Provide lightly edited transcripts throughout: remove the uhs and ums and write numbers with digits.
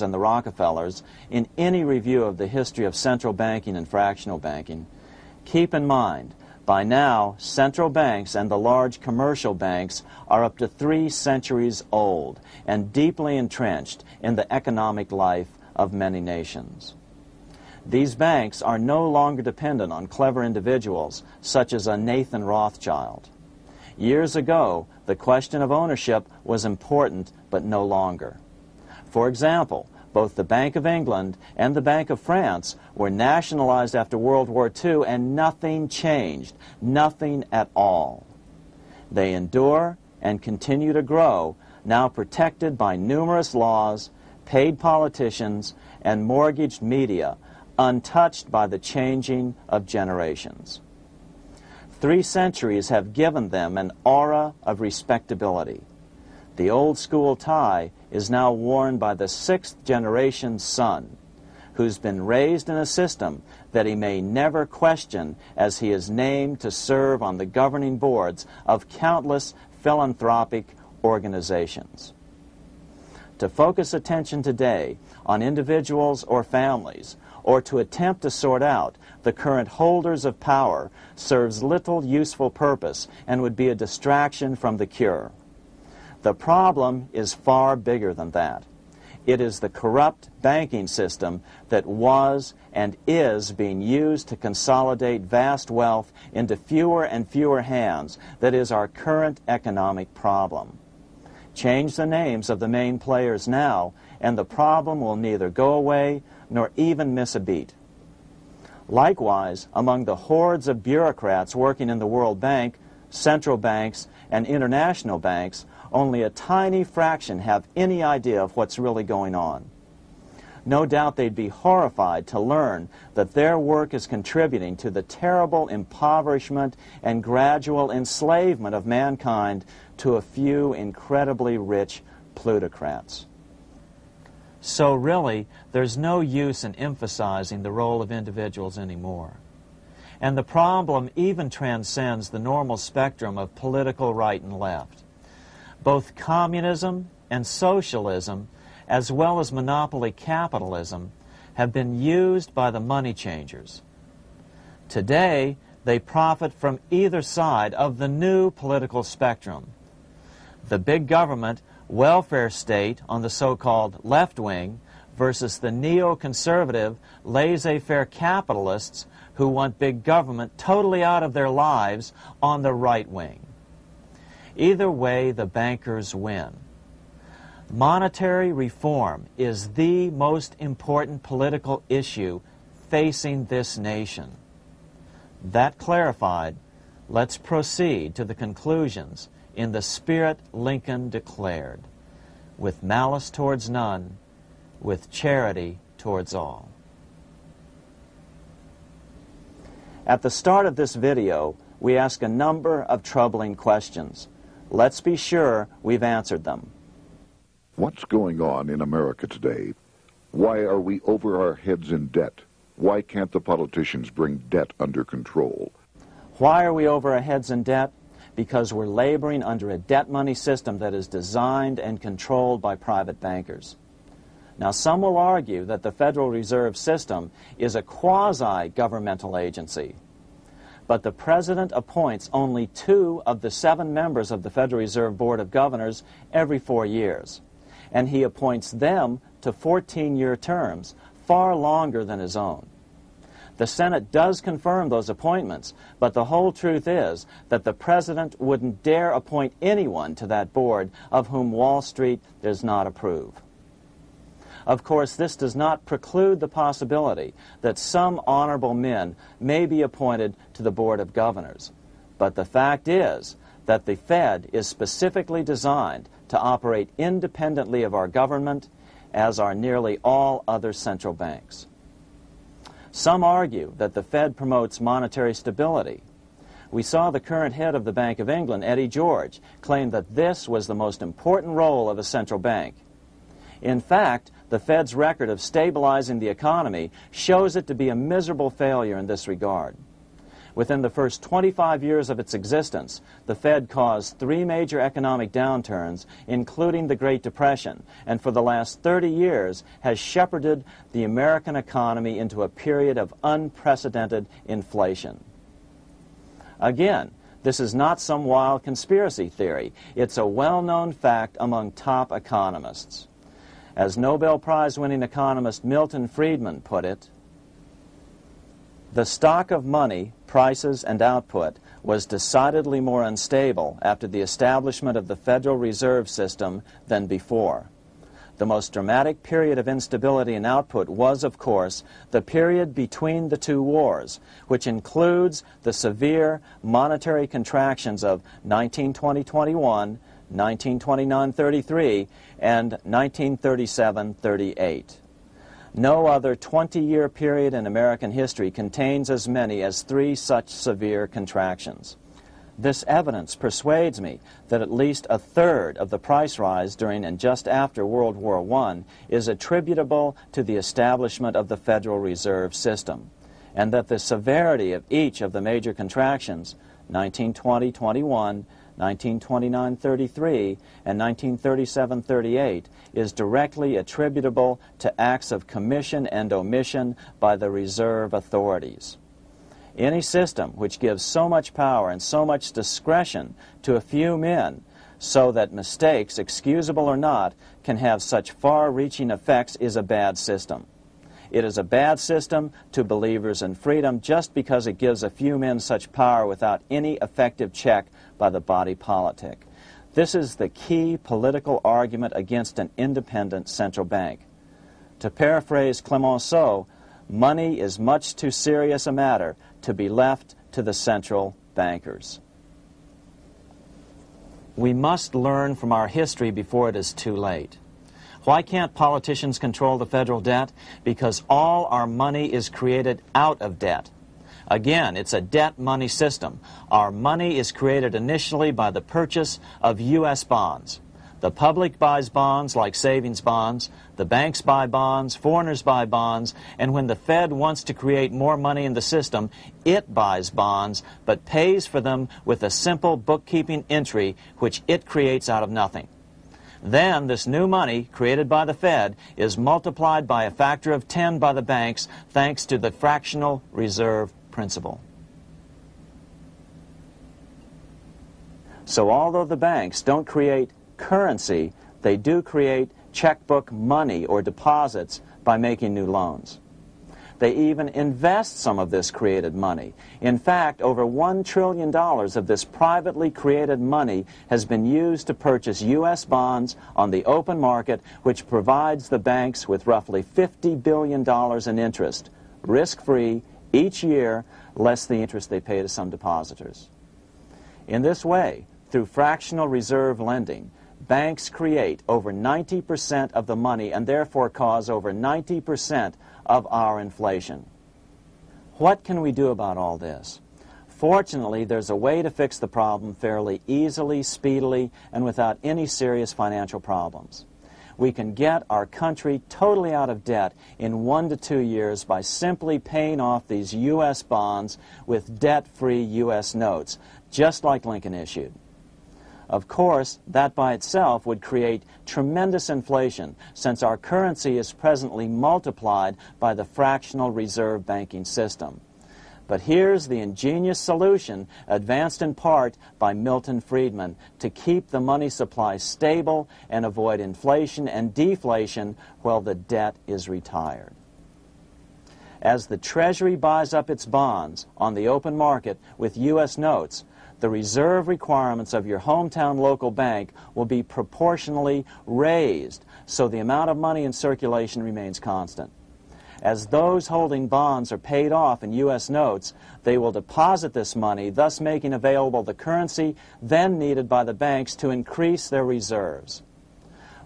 and the Rockefellers in any review of the history of central banking and fractional banking, keep in mind, by now, central banks and the large commercial banks are up to 3 centuries old and deeply entrenched in the economic life of many nations. These banks are no longer dependent on clever individuals such as a Nathan Rothschild. Years ago, the question of ownership was important, but no longer. For example, both the Bank of England and the Bank of France were nationalized after World War II, and nothing changed, nothing at all. They endure and continue to grow, now protected by numerous laws, paid politicians, and mortgaged media, untouched by the changing of generations. 3 centuries have given them an aura of respectability. The old school tie is now worn by the 6th generation son, who's been raised in a system that he may never question, as he is named to serve on the governing boards of countless philanthropic organizations. To focus attention today on individuals or families, or to attempt to sort out the current holders of power, serves little useful purpose and would be a distraction from the cure. The problem is far bigger than that. It is the corrupt banking system that was and is being used to consolidate vast wealth into fewer and fewer hands that is our current economic problem. Change the names of the main players now, and the problem will neither go away nor even miss a beat. Likewise, among the hordes of bureaucrats working in the World Bank, central banks, and international banks, only a tiny fraction have any idea of what's really going on. No doubt they'd be horrified to learn that their work is contributing to the terrible impoverishment and gradual enslavement of mankind to a few incredibly rich plutocrats. So really, there's no use in emphasizing the role of individuals anymore. And the problem even transcends the normal spectrum of political right and left. Both communism and socialism, as well as monopoly capitalism, have been used by the money changers. Today, they profit from either side of the new political spectrum. The big government, welfare state on the so-called left wing versus the neoconservative, laissez-faire capitalists who want big government totally out of their lives on the right wing. Either way, the bankers win. Monetary reform is the most important political issue facing this nation. That clarified, let's proceed to the conclusions in the spirit Lincoln declared, with malice towards none, with charity towards all. At the start of this video, we ask a number of troubling questions. Let's be sure we've answered them. What's going on in America today? Why are we over our heads in debt? Why can't the politicians bring debt under control? Why are we over our heads in debt? Because we're laboring under a debt money system that is designed and controlled by private bankers. Now, some will argue that the Federal Reserve System is a quasi-governmental agency. But the President appoints only 2 of the 7 members of the Federal Reserve Board of Governors every 4 years. And he appoints them to 14-year terms, far longer than his own. The Senate does confirm those appointments, but the whole truth is that the President wouldn't dare appoint anyone to that board of whom Wall Street does not approve. Of course, this does not preclude the possibility that some honorable men may be appointed to the Board of Governors. But the fact is that the Fed is specifically designed to operate independently of our government, as are nearly all other central banks. Some argue that the Fed promotes monetary stability. We saw the current head of the Bank of England, Eddie George, claim that this was the most important role of a central bank. In fact, the Fed's record of stabilizing the economy shows it to be a miserable failure in this regard. Within the first 25 years of its existence, the Fed caused 3 major economic downturns, including the Great Depression, and for the last 30 years has shepherded the American economy into a period of unprecedented inflation. Again, this is not some wild conspiracy theory. It's a well-known fact among top economists. As Nobel Prize-winning economist Milton Friedman put it, the stock of money, prices, and output was decidedly more unstable after the establishment of the Federal Reserve System than before. The most dramatic period of instability in output was, of course, the period between the 2 wars, which includes the severe monetary contractions of 1920-21, 1929-33, and 1937-38. No other 20-year period in American history contains as many as 3 such severe contractions. This evidence persuades me that at least a third of the price rise during and just after World War I is attributable to the establishment of the Federal Reserve System, and that the severity of each of the major contractions, 1920-21, 1929-33, and 1937-38, is directly attributable to acts of commission and omission by the reserve authorities. Any system which gives so much power and so much discretion to a few men so that mistakes, excusable or not, can have such far-reaching effects is a bad system. It is a bad system to believers in freedom just because it gives a few men such power without any effective check by the body politic. This is the key political argument against an independent central bank. To paraphrase Clemenceau, money is much too serious a matter to be left to the central bankers. We must learn from our history before it is too late. Why can't politicians control the federal debt? Because all our money is created out of debt. Again, it's a debt money system. Our money is created initially by the purchase of U.S. bonds. The public buys bonds like savings bonds, the banks buy bonds, foreigners buy bonds, and when the Fed wants to create more money in the system, it buys bonds, but pays for them with a simple bookkeeping entry which it creates out of nothing. Then this new money, created by the Fed, is multiplied by a factor of 10 by the banks thanks to the fractional reserve principle. So although the banks don't create currency, they do create checkbook money or deposits by making new loans. They even invest some of this created money. In fact, over $1 trillion of this privately created money has been used to purchase U.S. bonds on the open market, which provides the banks with roughly $50 billion in interest, risk-free, each year, less the interest they pay to some depositors. In this way, through fractional reserve lending, banks create over 90% of the money and therefore cause over 90% of our inflation. What can we do about all this? Fortunately, there's a way to fix the problem fairly easily, speedily, and without any serious financial problems. We can get our country totally out of debt in 1 to 2 years by simply paying off these U.S. bonds with debt-free U.S. notes, just like Lincoln issued. Of course, that by itself would create tremendous inflation, since our currency is presently multiplied by the fractional reserve banking system. But here's the ingenious solution, advanced in part by Milton Friedman, to keep the money supply stable and avoid inflation and deflation while the debt is retired. As the Treasury buys up its bonds on the open market with U.S. notes, the reserve requirements of your hometown local bank will be proportionally raised, so the amount of money in circulation remains constant. As those holding bonds are paid off in U.S. notes, they will deposit this money, thus making available the currency then needed by the banks to increase their reserves.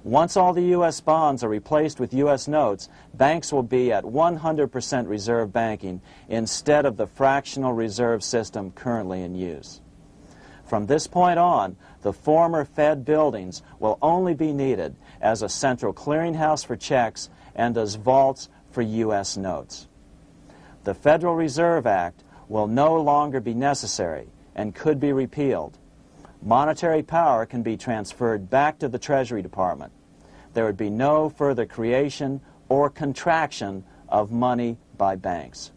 Once all the U.S. bonds are replaced with U.S. notes, banks will be at 100% reserve banking instead of the fractional reserve system currently in use. From this point on, the former Fed buildings will only be needed as a central clearinghouse for checks and as vaults for U.S. notes. The Federal Reserve Act will no longer be necessary and could be repealed. Monetary power can be transferred back to the Treasury Department. There would be no further creation or contraction of money by banks.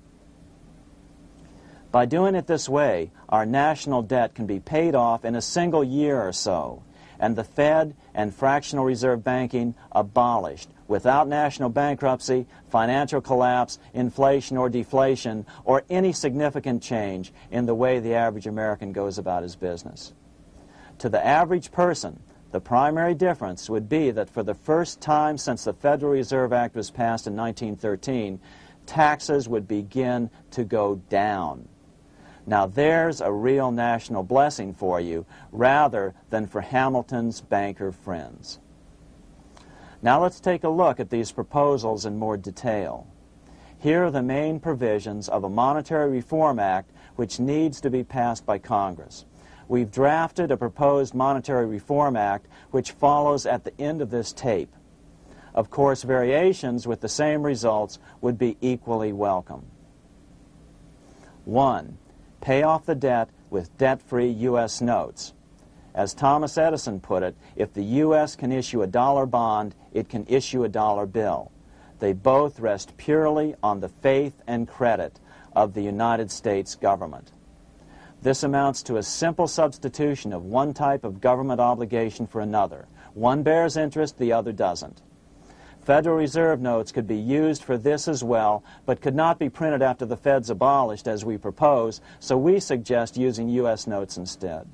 By doing it this way, our national debt can be paid off in a single year or so, and the Fed and fractional reserve banking abolished without national bankruptcy, financial collapse, inflation or deflation, or any significant change in the way the average American goes about his business. To the average person, the primary difference would be that for the first time since the Federal Reserve Act was passed in 1913, taxes would begin to go down. Now there's a real national blessing for you, rather than for Hamilton's banker friends. Now let's take a look at these proposals in more detail. Here are the main provisions of a Monetary Reform Act which needs to be passed by Congress. We've drafted a proposed Monetary Reform Act which follows at the end of this tape. Of course, variations with the same results would be equally welcome. 1. Pay off the debt with debt-free U.S. notes. As Thomas Edison put it, if the U.S. can issue a dollar bond, it can issue a dollar bill. They both rest purely on the faith and credit of the United States government. This amounts to a simple substitution of one type of government obligation for another. One bears interest, the other doesn't. Federal Reserve notes could be used for this as well, but could not be printed after the Fed's abolished as we propose, so we suggest using U.S. notes instead.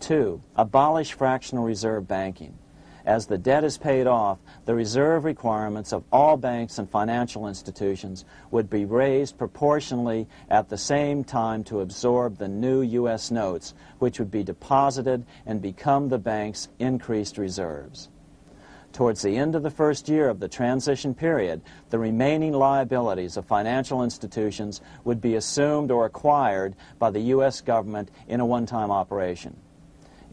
2. Abolish fractional reserve banking. As the debt is paid off, the reserve requirements of all banks and financial institutions would be raised proportionally at the same time to absorb the new U.S. notes, which would be deposited and become the bank's increased reserves. Towards the end of the first year of the transition period, the remaining liabilities of financial institutions would be assumed or acquired by the U.S. government in a one-time operation.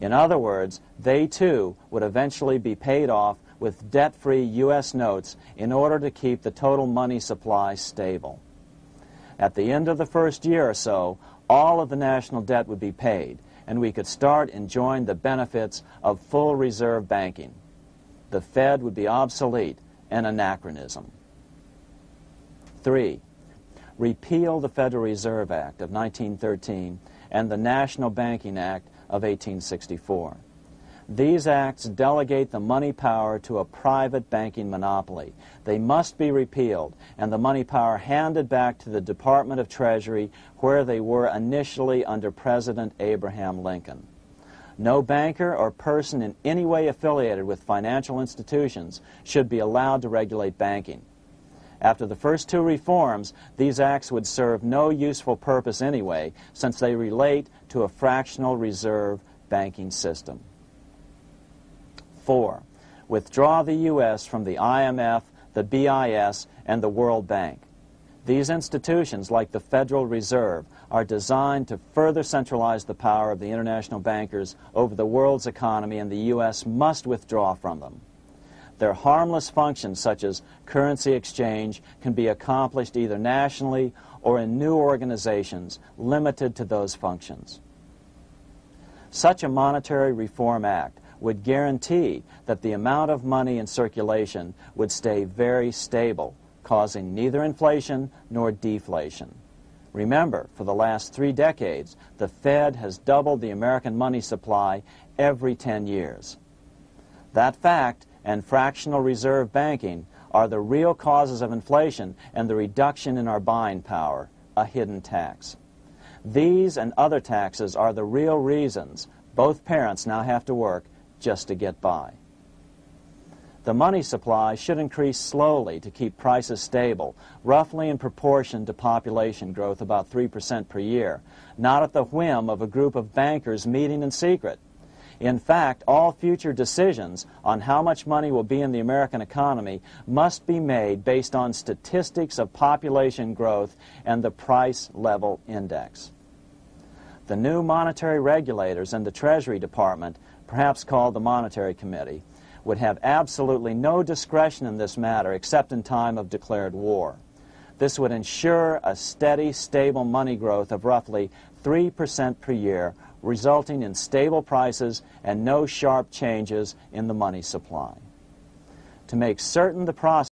In other words, they too would eventually be paid off with debt-free U.S. notes in order to keep the total money supply stable. At the end of the first year or so, all of the national debt would be paid, and we could start enjoying the benefits of full reserve banking. The Fed would be obsolete, an anachronism. 3. Repeal the Federal Reserve Act of 1913 and the National Banking Act of 1864. These acts delegate the money power to a private banking monopoly. They must be repealed, and the money power handed back to the Department of Treasury, where they were initially under President Abraham Lincoln. No banker or person in any way affiliated with financial institutions should be allowed to regulate banking. After the first two reforms, these acts would serve no useful purpose anyway, since they relate to a fractional reserve banking system. 4. Withdraw the U.S. from the IMF, the BIS, and the World Bank. These institutions, like the Federal Reserve, are designed to further centralize the power of the international bankers over the world's economy, and the U.S. must withdraw from them. Their harmless functions, such as currency exchange, can be accomplished either nationally or in new organizations limited to those functions. Such a Monetary Reform Act would guarantee that the amount of money in circulation would stay very stable, causing neither inflation nor deflation. Remember, for the last 3 decades, the Fed has doubled the American money supply every 10 years. That fact and fractional reserve banking are the real causes of inflation and the reduction in our buying power, a hidden tax. These and other taxes are the real reasons both parents now have to work just to get by. The money supply should increase slowly to keep prices stable, roughly in proportion to population growth, about 3% per year, not at the whim of a group of bankers meeting in secret. In fact, all future decisions on how much money will be in the American economy must be made based on statistics of population growth and the price level index. The new monetary regulators and the Treasury Department, perhaps called the Monetary Committee, would have absolutely no discretion in this matter except in time of declared war. This would ensure a steady, stable money growth of roughly 3% per year, resulting in stable prices and no sharp changes in the money supply. To make certain the process